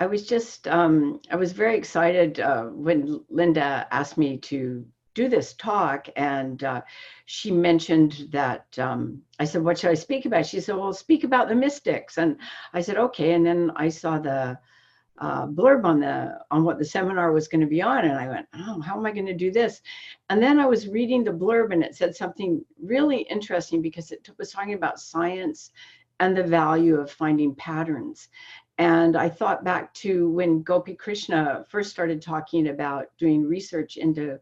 I was just, I was very excited when Linda asked me to do this talk, and she mentioned that, I said, what should I speak about? She said, well, speak about the mystics. And I said, okay. And then I saw the blurb on what the seminar was going to be on, and I went, oh, how am I going to do this? And then I was reading the blurb, and it said something really interesting because it was talking about science and the value of finding patterns. And I thought back to when Gopi Krishna first started talking about doing research into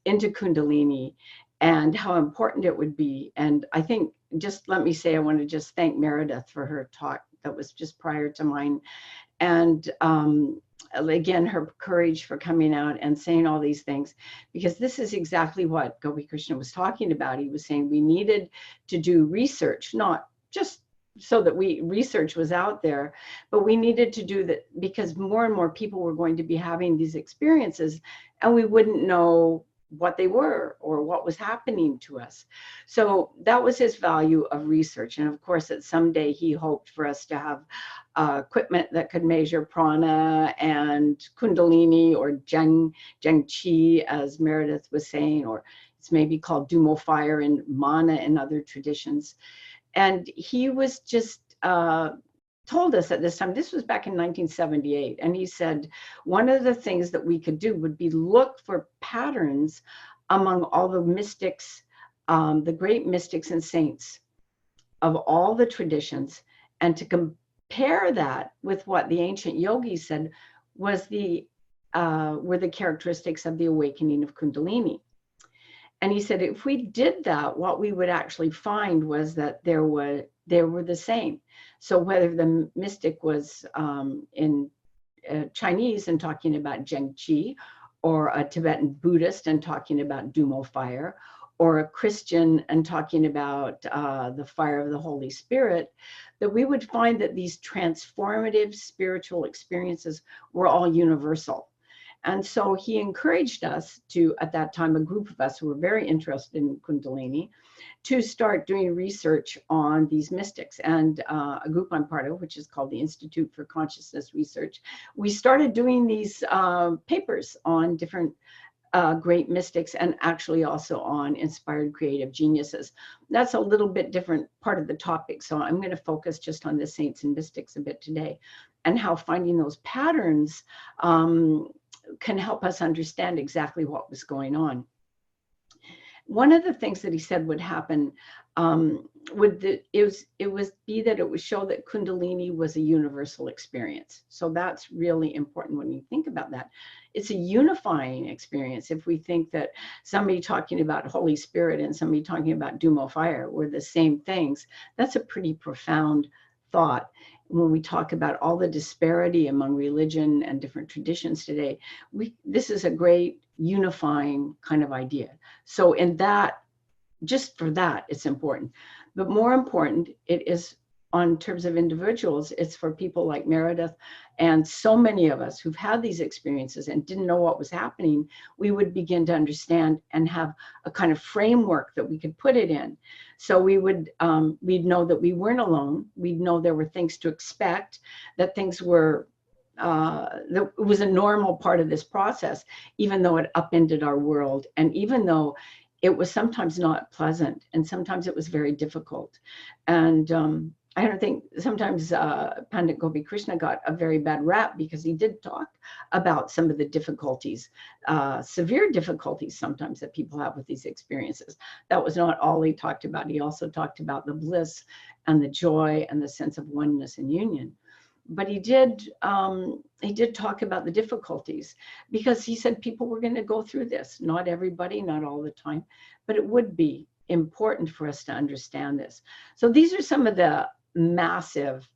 Kundalini and how important it would be. And I think, just let me say, I want to just thank Meredith for her talk that was just prior to mine. And again, her courage for coming out and saying all these things, because this is exactly what Gopi Krishna was talking about. He was saying we needed to do research, not just so that research was out there, but we needed to do that because more and more people were going to be having these experiences and we wouldn't know what they were or what was happening to us. So that was his value of research. And of course, that someday he hoped for us to have equipment that could measure prana and Kundalini or Zheng Qi, as Meredith was saying, or it's maybe called Dumo fire and mana in other traditions. And he was just told us at this time, this was back in 1978, and he said, one of the things that we could do would be look for patterns among all the mystics, the great mystics and saints of all the traditions, and to compare that with what the ancient yogis said was were the characteristics of the awakening of Kundalini. And he said, if we did that, what we would actually find was that they were the same. So whether the mystic was in Chinese and talking about Zheng Qi, or a Tibetan Buddhist and talking about Dumo fire, or a Christian and talking about the fire of the Holy Spirit, that we would find that these transformative spiritual experiences were all universal. And so he encouraged us to, at that time, a group of us who were very interested in Kundalini, to start doing research on these mystics. And a group I'm part of, which is called the Institute for Consciousness Research, we started doing these papers on different great mystics, and actually also on inspired creative geniuses. That's a little bit different part of the topic. So I'm going to focus just on the saints and mystics a bit today, and how finding those patterns can help us understand exactly what was going on. One of the things that he said would happen would show that Kundalini was a universal experience. So that's really important when you think about that. It's a unifying experience. If we think that somebody talking about Holy Spirit and somebody talking about Dumo fire were the same things, that's a pretty profound thought. When we talk about all the disparity among religion and different traditions today, this is a great unifying kind of idea. So in that, just for that, it's important. But more important, it is on terms of individuals, it's for people like Meredith and so many of us who've had these experiences and didn't know what was happening. We would begin to understand and have a kind of framework that we could put it in. So we would, we'd know that we weren't alone. We'd know there were things to expect, that things were, that it was a normal part of this process, even though it upended our world. And even though it was sometimes not pleasant, and sometimes it was very difficult. And I don't think sometimes Pandit Gopi Krishna got a very bad rap because he did talk about some of the difficulties, severe difficulties sometimes that people have with these experiences. That was not all he talked about. He also talked about the bliss and the joy and the sense of oneness and union. But he did talk about the difficulties, because he said people were going to go through this. Not everybody, not all the time, but it would be important for us to understand this. So these are some of the massive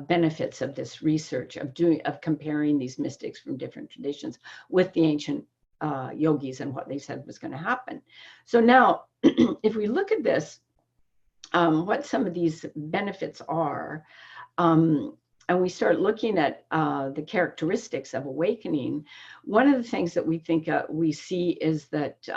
benefits of this research, of comparing these mystics from different traditions with the ancient yogis and what they said was going to happen. So now, if we look at this, what some of these benefits are, and we start looking at the characteristics of awakening, one of the things that we think we see is that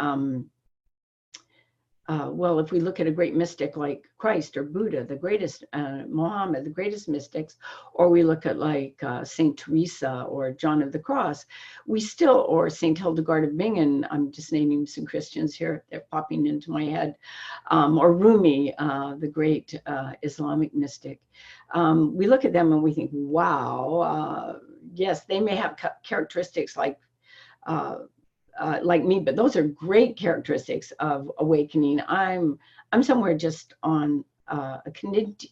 well, if we look at a great mystic like Christ or Buddha, the greatest, Muhammad, the greatest mystics, or we look at like Saint Teresa or John of the Cross, we still, or Saint Hildegard of Bingen, I'm just naming some Christians here, they're popping into my head, or Rumi, the great Islamic mystic. We look at them and we think, wow, yes, they may have characteristics like me, but those are great characteristics of awakening. I'm somewhere just on a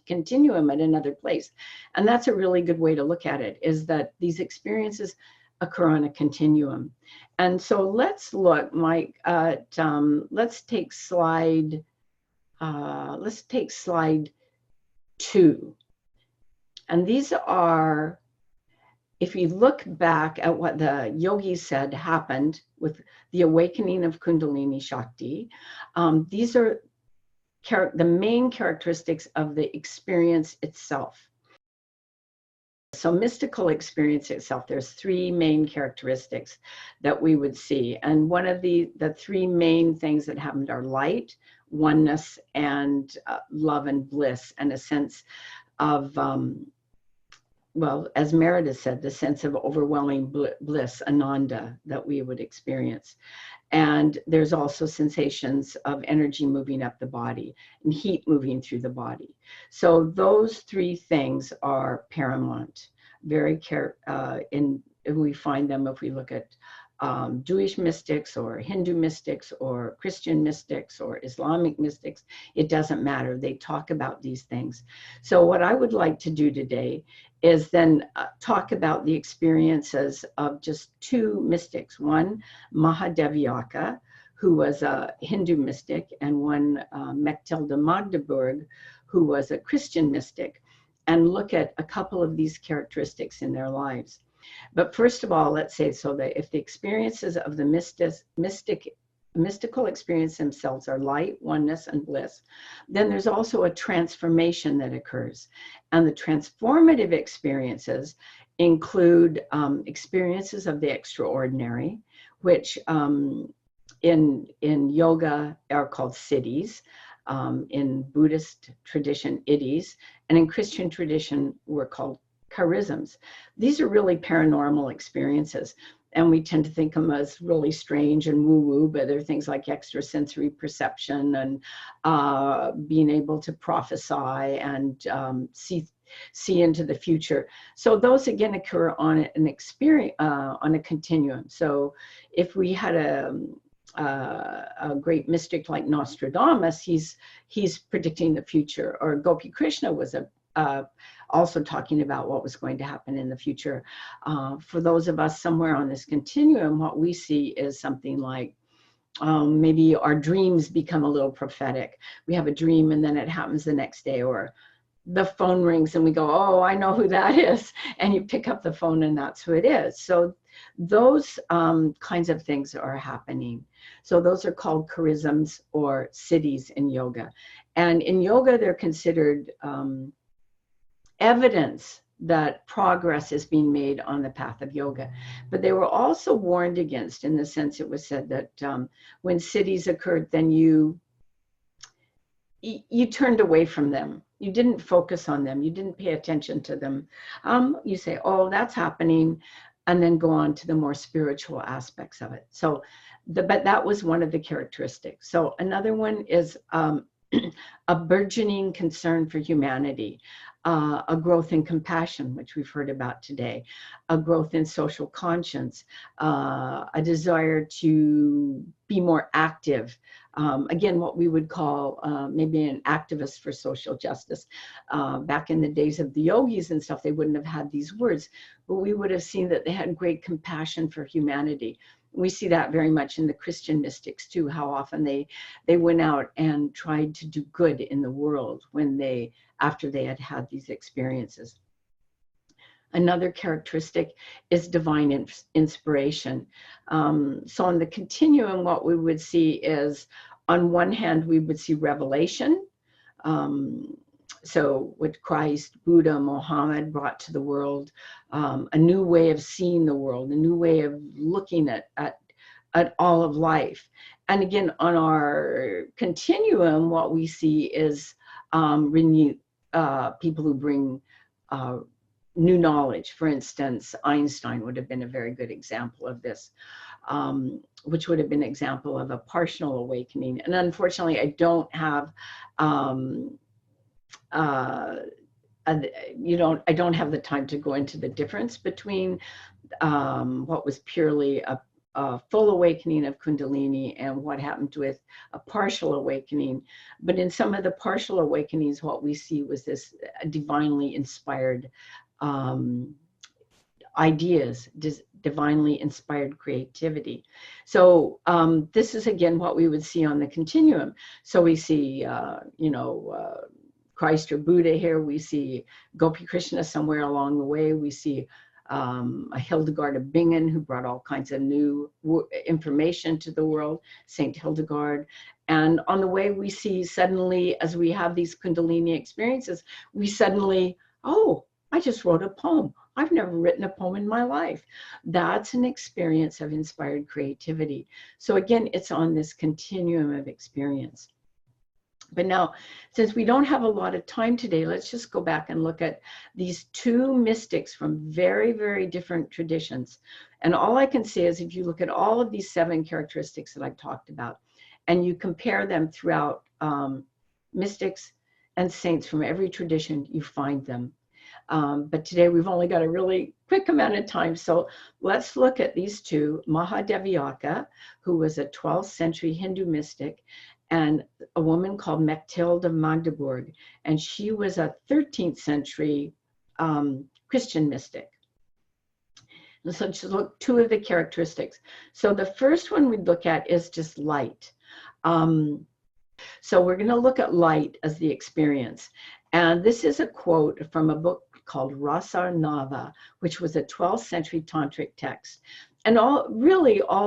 continuum at another place, and that's a really good way to look at it. Is that these experiences occur on a continuum, and so let's look, Mike, at let's take slide 2, and these are. If you look back at what the yogis said happened with the awakening of Kundalini Shakti, these are the main characteristics of the experience itself. So mystical experience itself, there's 3 main characteristics that we would see. And one of the 3 main things that happened are light, oneness, and love and bliss, and a sense of well, as Merida said, the sense of overwhelming bliss, ananda, that we would experience. And there's also sensations of energy moving up the body and heat moving through the body. So those 3 things are paramount. We find them if we look at Jewish mystics or Hindu mystics or Christian mystics or Islamic mystics. It doesn't matter. They talk about these things. So what I would like to do today is then talk about the experiences of just 2 mystics. One, Mahadevyaka, who was a Hindu mystic, and one, Mechtilde Magdeburg, who was a Christian mystic, and look at a couple of these characteristics in their lives. But first of all, let's say, so that if the experiences of the mystical experience themselves are light, oneness, and bliss, then there's also a transformation that occurs. And the transformative experiences include experiences of the extraordinary, which in yoga are called siddhis, in Buddhist tradition, iddhis, and in Christian tradition were called charisms. These are really paranormal experiences, and we tend to think of them as really strange and woo-woo, but they're things like extrasensory perception and being able to prophesy and see into the future. So those again occur on an experience on a continuum. So if we had a great mystic like Nostradamus, he's predicting the future, or Gopi Krishna was also talking about what was going to happen in the future. For those of us somewhere on this continuum, what we see is something like maybe our dreams become a little prophetic. We have a dream and then it happens the next day, or the phone rings and we go, oh, I know who that is. And you pick up the phone and that's who it is. So those kinds of things are happening. So those are called charisms or siddhis in yoga. And in yoga, they're considered evidence that progress is being made on the path of yoga. But they were also warned against, in the sense it was said that when siddhis occurred, then you turned away from them. You didn't focus on them. You didn't pay attention to them. You say, oh, that's happening, and then go on to the more spiritual aspects of it. So, but that was one of the characteristics. So another one is a burgeoning concern for humanity, a growth in compassion, which we've heard about today, a growth in social conscience, a desire to be more active. Again, what we would call maybe an activist for social justice. Back in the days of the yogis and stuff, they wouldn't have had these words, but we would have seen that they had great compassion for humanity. We see that very much in the Christian mystics too, how often they went out and tried to do good in the world after they had had these experiences. Another characteristic is divine inspiration. So on the continuum, what we would see is, on one hand, we would see revelation. So what Christ, Buddha, Muhammad brought to the world, a new way of seeing the world, a new way of looking at all of life. And again, on our continuum, what we see is people who bring new knowledge. For instance, Einstein would have been a very good example of this, which would have been an example of a partial awakening. And unfortunately, I don't have I don't have the time to go into the difference between what was purely a full awakening of Kundalini and what happened with a partial awakening. But in some of the partial awakenings, what we see was this divinely inspired ideas, divinely inspired creativity. So this is again what we would see on the continuum. So we see, Christ or Buddha here. We see Gopi Krishna somewhere along the way. We see a Hildegard of Bingen who brought all kinds of new information to the world, Saint Hildegard. And on the way, we see suddenly, as we have these Kundalini experiences, we suddenly, oh, I just wrote a poem. I've never written a poem in my life. That's an experience of inspired creativity. So again, it's on this continuum of experience. But now, since we don't have a lot of time today, let's just go back and look at these two mystics from very, very different traditions. And all I can say is if you look at all of these 7 characteristics that I've talked about, and you compare them throughout mystics and saints from every tradition, you find them. But today we've only got a really quick amount of time. So let's look at these two, Mahadevyaka, who was a 12th century Hindu mystic, and a woman called Mechtilde of Magdeburg, and she was a 13th century Christian mystic. And so just look, 2 of the characteristics. So the first one we look at is just light. So we're going to look at light as the experience. And this is a quote from a book called Rasa Nava, which was a 12th century tantric text. And all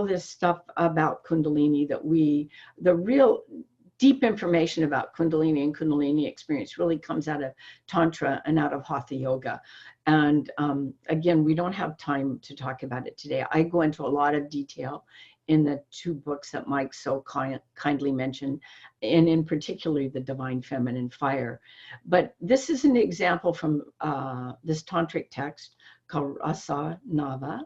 this stuff about Kundalini the real deep information about Kundalini and Kundalini experience really comes out of Tantra and out of Hatha Yoga. And again, we don't have time to talk about it today. I go into a lot of detail in the 2 books that Mike so kindly mentioned, and in particular, the Divine Feminine Fire. But this is an example from this tantric text called Rasa Nava,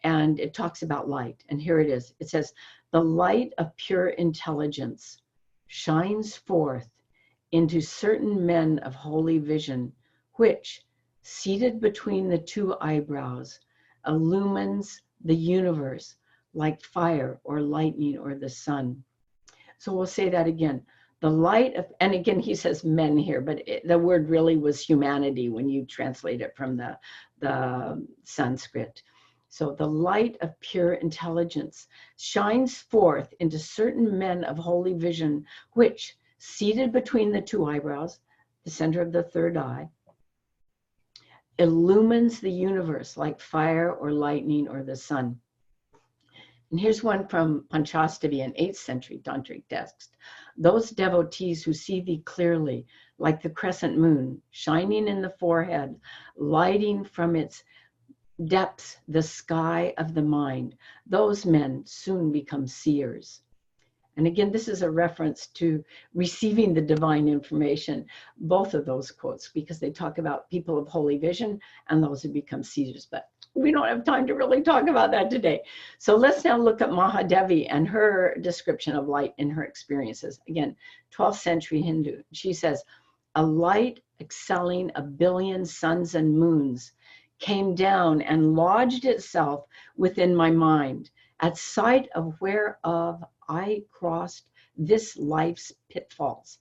and it talks about light. And here it is. It says, the light of pure intelligence shines forth into certain men of holy vision, which, seated between the 2 eyebrows, illumines the universe like fire or lightning or the sun. So we'll say that again. The light of, and again, he says men here, but the word really was humanity when you translate it from the Sanskrit. So the light of pure intelligence shines forth into certain men of holy vision, which, seated between the 2 eyebrows, the center of the 3rd eye, illumines the universe like fire or lightning or the sun. And here's one from Panchastavi, an 8th century tantric text. Those devotees who see thee clearly, like the crescent moon, shining in the forehead, lighting from its depths the sky of the mind, those men soon become seers. And again, this is a reference to receiving the divine information, both of those quotes, because they talk about people of holy vision and those who become seers. But we don't have time to really talk about that today. So let's now look at Mahadevi and her description of light in her experiences. Again, 12th century Hindu. She says, a light excelling 1 billion suns and moons came down and lodged itself within my mind, at sight of whereof I crossed this life's pitfalls.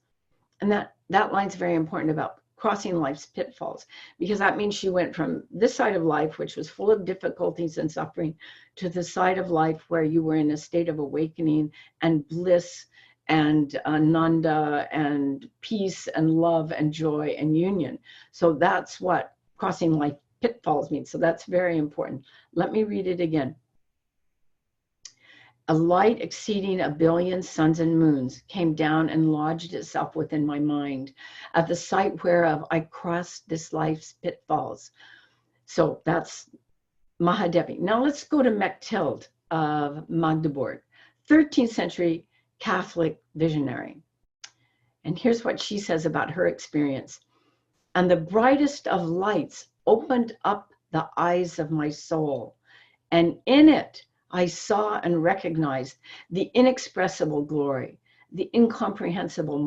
And that line's very important about crossing life's pitfalls, because that means she went from this side of life, which was full of difficulties and suffering, to the side of life where you were in a state of awakening and bliss and ananda and peace and love and joy and union. So that's what crossing life pitfalls means. So that's very important. Let me read it again. A light exceeding 1 billion suns and moons came down and lodged itself within my mind, at the sight whereof I crossed this life's pitfalls. So that's Mahadevi. Now let's go to Mechtilde of Magdeburg, 13th century Catholic visionary. And here's what she says about her experience. And the brightest of lights opened up the eyes of my soul, and in it I saw and recognized the inexpressible glory, the incomprehensible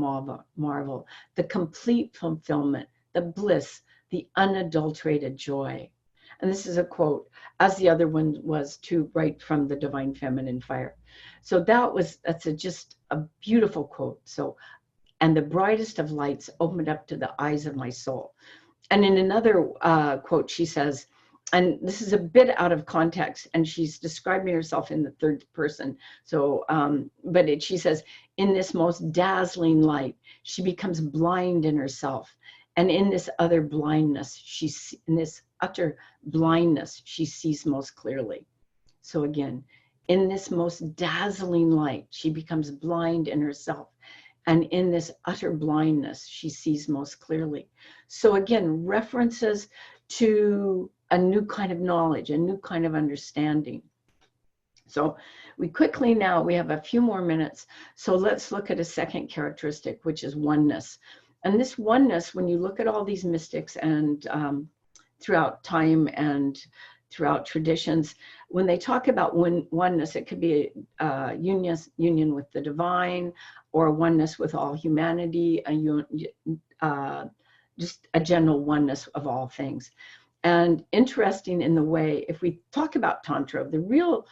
marvel, the complete fulfillment, the bliss, the unadulterated joy. And this is a quote, as the other one was too, right from the Divine Feminine Fire. So that's just a beautiful quote. So, and the brightest of lights opened up to the eyes of my soul. And in another quote, she says, and this is a bit out of context, and she's describing herself in the third person. So, she says, in this most dazzling light, she becomes blind in herself. And in this utter blindness, she sees most clearly. So again, in this most dazzling light, she becomes blind in herself. And in this utter blindness, she sees most clearly. So again, references to a new kind of knowledge, a new kind of understanding. So we have a few more minutes. So let's look at a second characteristic, which is oneness. And this oneness, when you look at all these mystics and throughout time and throughout traditions, when they talk about oneness, it could be a union with the divine, or a oneness with all humanity, just a general oneness of all things. And interesting in the way, if we talk about Tantra, the real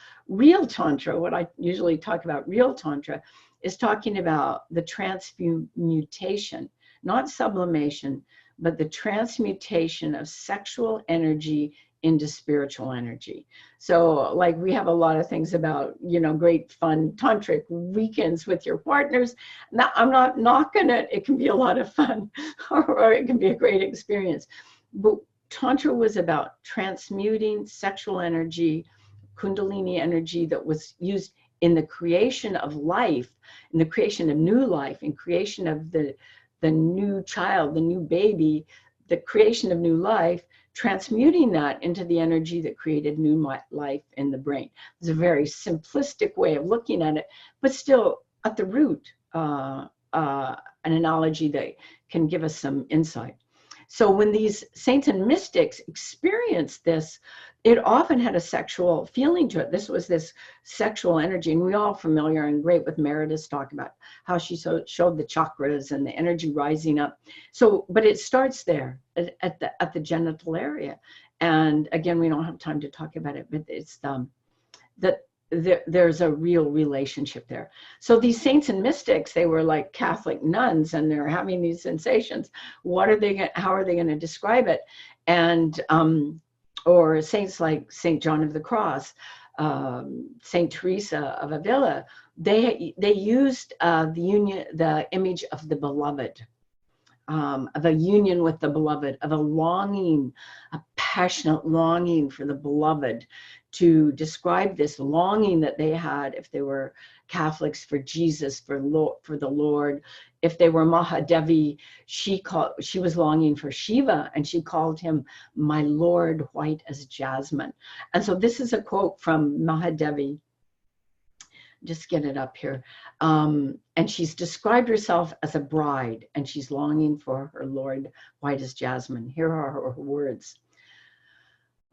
Tantra, what I usually talk about, real Tantra, is talking about the transmutation, not sublimation, but the transmutation of sexual energy into spiritual energy. So like we have a lot of things about, great fun tantric weekends with your partners. Now, I'm not knocking it. It can be a lot of fun or it can be a great experience. But Tantra was about transmuting sexual energy, Kundalini energy that was used in the creation of life, in the creation of new life, in creation of the new child, the new baby, the creation of new life, transmuting that into the energy that created new life in the brain. It's a very simplistic way of looking at it, but still at the root, an analogy that can give us some insight. So when these saints and mystics experienced this, it often had a sexual feeling to it. This was this sexual energy, and we're all familiar and great with Meredith's talk about how she showed the chakras and the energy rising up. So, but it starts there at the genital area. And again, we don't have time to talk about it, but it's that there's a real relationship there. So these saints and mystics, they were like Catholic nuns, and they're having these sensations. How are they going to describe it? And or saints like Saint John of the Cross, Saint Teresa of Avila, they used the image of the beloved, of a union with the beloved, of a longing, a passionate longing for the beloved, to describe this longing that they had if they were Catholics for Jesus, for the Lord. If they were Mahadevi, she was longing for Shiva, and she called him my Lord, white as jasmine. And so this is a quote from Mahadevi. Just get it up here. And she's described herself as a bride, and she's longing for her Lord, white as jasmine. Here are her words.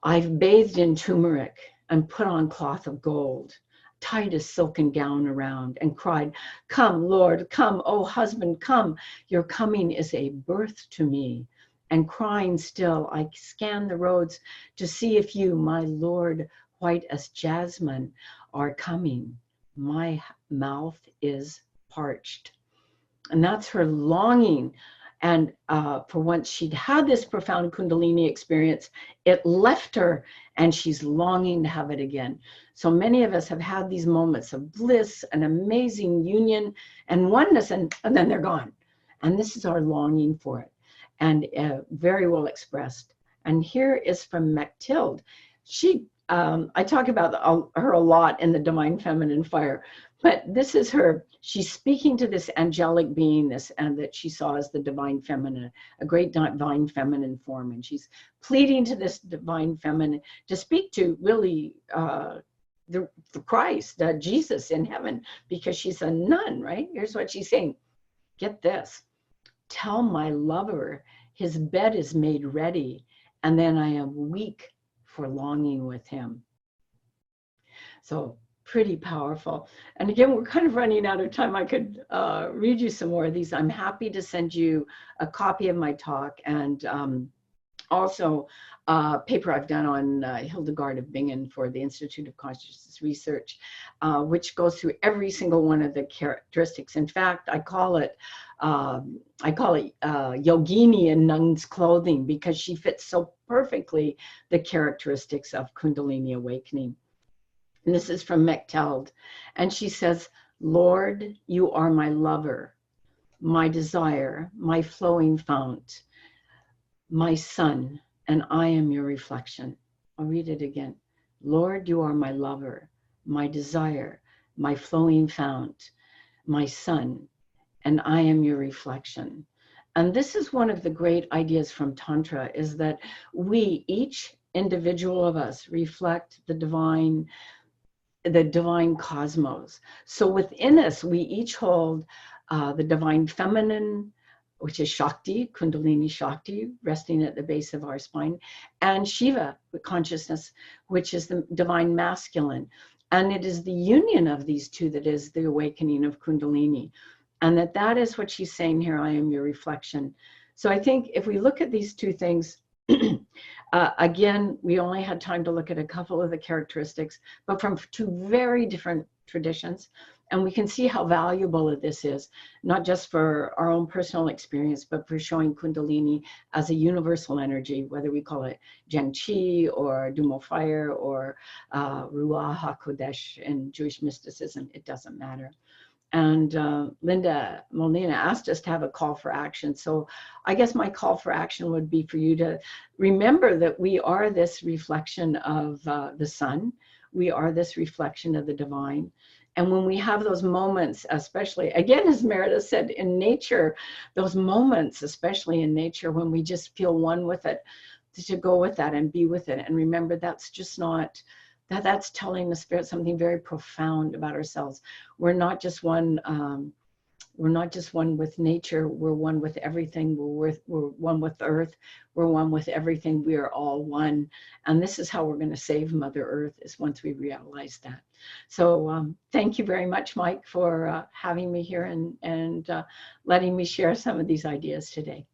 I've bathed in turmeric and put on cloth of gold, tied a silken gown around, and cried, come, Lord, come, O husband, come. Your coming is a birth to me. And crying still, I scan the roads to see if you, my Lord, white as jasmine, are coming. My mouth is parched. And that's her longing. And for once she'd had this profound Kundalini experience, it left her, and she's longing to have it again. So many of us have had these moments of bliss, an amazing union and oneness, and then they're gone. And this is our longing for it, and very well expressed. And here is from Mathilde. I talk about her a lot in the Divine Feminine Fire, but this is her. She's speaking to this angelic being, and that she saw as the Divine Feminine, a great Divine Feminine form, and she's pleading to this Divine Feminine to speak to, really the Christ, Jesus in heaven, because she's a nun, right? Here's what she's saying. Get this. Tell my lover his bed is made ready, and then I am weak for longing with him. So pretty powerful. And again, we're kind of running out of time. I could read you some more of these. I'm happy to send you a copy of my talk, and also a paper I've done on Hildegard of Bingen for the Institute of Consciousness Research, which goes through every single one of the characteristics. In fact, I call it Yogini in nun's clothing, because she fits so perfectly the characteristics of Kundalini awakening. And this is from Mechteld. And she says, Lord, you are my lover, my desire, my flowing fount, my son, and I am your reflection. I'll read it again. Lord, you are my lover, my desire, my flowing fount, my son, and I am your reflection. And this is one of the great ideas from Tantra, is that we, each individual of us, reflect the divine cosmos. So within us, we each hold the divine feminine, which is Shakti, Kundalini Shakti, resting at the base of our spine, and Shiva, consciousness, which is the divine masculine. And it is the union of these two that is the awakening of Kundalini. And that is what she's saying here, I am your reflection. So I think if we look at these two things, again, we only had time to look at a couple of the characteristics, but from two very different traditions. And we can see how valuable this is, not just for our own personal experience, but for showing Kundalini as a universal energy, whether we call it Gen Chi or Dumo Fire or Ruach HaKodesh in Jewish mysticism, it doesn't matter. And Linda Molina asked us to have a call for action. So I guess my call for action would be for you to remember that we are this reflection of the sun. We are this reflection of the divine. And when we have those moments, especially, again, as Meredith said, in nature, those moments, especially in nature, when we just feel one with it, to go with that and be with it. And remember, that's just not, that's telling the spirit something very profound about ourselves. We're not just one with nature, we're one with everything. We're one with earth, we're one with everything. We are all one. And this is how we're going to save Mother Earth, is once we realize that. So thank you very much, Mike, for having me here and letting me share some of these ideas today.